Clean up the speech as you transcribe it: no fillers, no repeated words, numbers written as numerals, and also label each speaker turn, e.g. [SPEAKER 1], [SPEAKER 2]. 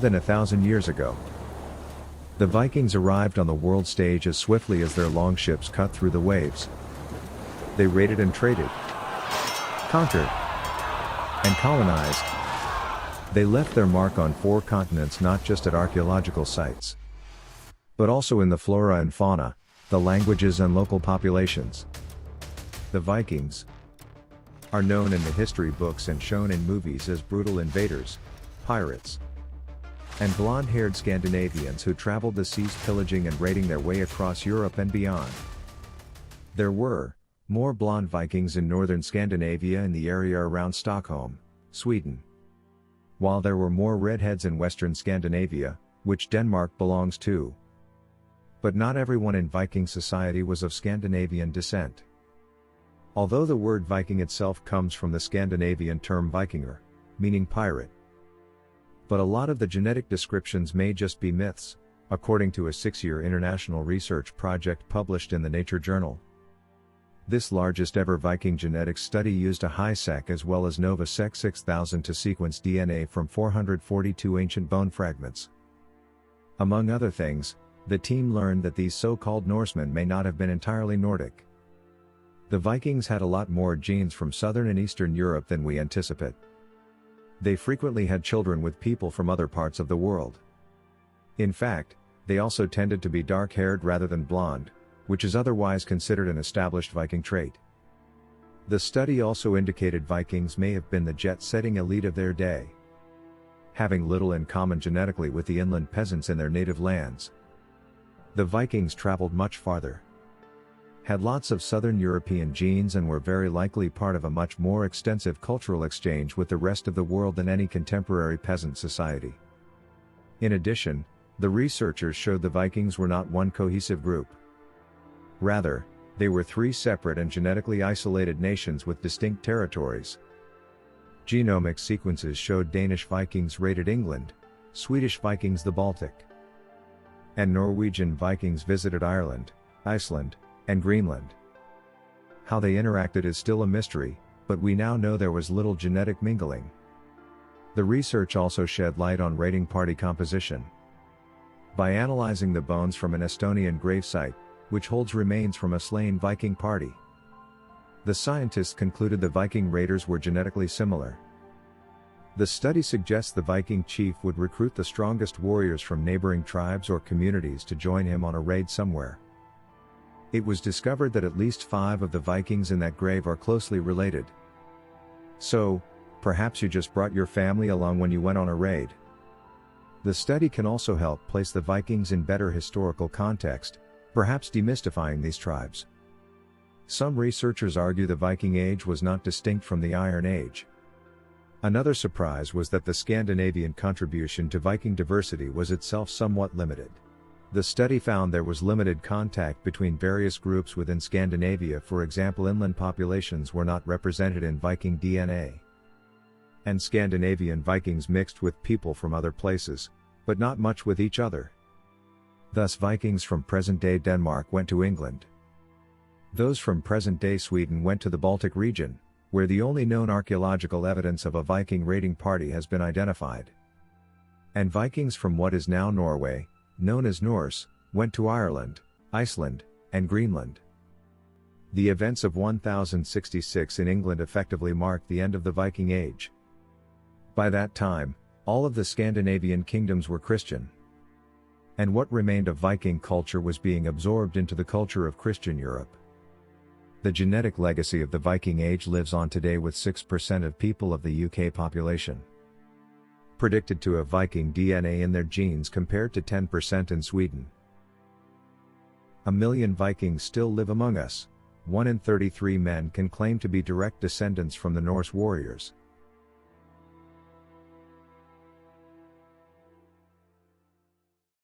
[SPEAKER 1] than 1,000 years ago. The Vikings arrived on the world stage as swiftly as their longships cut through the waves. They raided and traded, conquered, and colonized. They left their mark on 4 continents, not just at archaeological sites, but also in the flora and fauna, the languages and local populations. The Vikings are known in the history books and shown in movies as brutal invaders, pirates, and blonde-haired Scandinavians who traveled the seas pillaging and raiding their way across Europe and beyond. There were more blonde Vikings in northern Scandinavia and the area around Stockholm, Sweden, while there were more redheads in western Scandinavia, which Denmark belongs to. But not everyone in Viking society was of Scandinavian descent. Although the word Viking itself comes from the Scandinavian term Vikingur, meaning pirate. But a lot of the genetic descriptions may just be myths, according to a 6-year international research project published in the Nature journal. This largest ever Viking genetics study used a HiSeq as well as NovaSeq 6000 to sequence DNA from 442 ancient bone fragments. Among other things, the team learned that these so-called Norsemen may not have been entirely Nordic. The Vikings had a lot more genes from southern and eastern Europe than we anticipate. They frequently had children with people from other parts of the world. In fact, they also tended to be dark-haired rather than blonde, which is otherwise considered an established Viking trait. The study also indicated Vikings may have been the jet-setting elite of their day, having little in common genetically with the inland peasants in their native lands. The Vikings traveled much farther, had lots of southern European genes, and were very likely part of a much more extensive cultural exchange with the rest of the world than any contemporary peasant society. In addition, the researchers showed the Vikings were not one cohesive group. Rather, they were 3 separate and genetically isolated nations with distinct territories. Genomic sequences showed Danish Vikings raided England, Swedish Vikings the Baltic, and Norwegian Vikings visited Ireland, Iceland, and Greenland. How they interacted is still a mystery, but we now know there was little genetic mingling. The research also shed light on raiding party composition. By analyzing the bones from an Estonian gravesite, which holds remains from a slain Viking party, the scientists concluded the Viking raiders were genetically similar. The study suggests the Viking chief would recruit the strongest warriors from neighboring tribes or communities to join him on a raid somewhere. It was discovered that at least 5 of the Vikings in that grave are closely related. So, perhaps you just brought your family along when you went on a raid. The study can also help place the Vikings in better historical context, perhaps demystifying these tribes. Some researchers argue the Viking Age was not distinct from the Iron Age. Another surprise was that the Scandinavian contribution to Viking diversity was itself somewhat limited. The study found there was limited contact between various groups within Scandinavia. For example, inland populations were not represented in Viking DNA. And Scandinavian Vikings mixed with people from other places, but not much with each other. Thus Vikings from present-day Denmark went to England. Those from present-day Sweden went to the Baltic region, where the only known archaeological evidence of a Viking raiding party has been identified. And Vikings from what is now Norway, known as Norse, went to Ireland, Iceland, and Greenland. The events of 1066 in England effectively marked the end of the Viking Age. By that time, all of the Scandinavian kingdoms were Christian. And what remained of Viking culture was being absorbed into the culture of Christian Europe. The genetic legacy of the Viking Age lives on today with 6% of people of the UK population predicted to have Viking DNA in their genes compared to 10% in Sweden. 1 million Vikings still live among us. 1 in 33 men can claim to be direct descendants from the Norse warriors.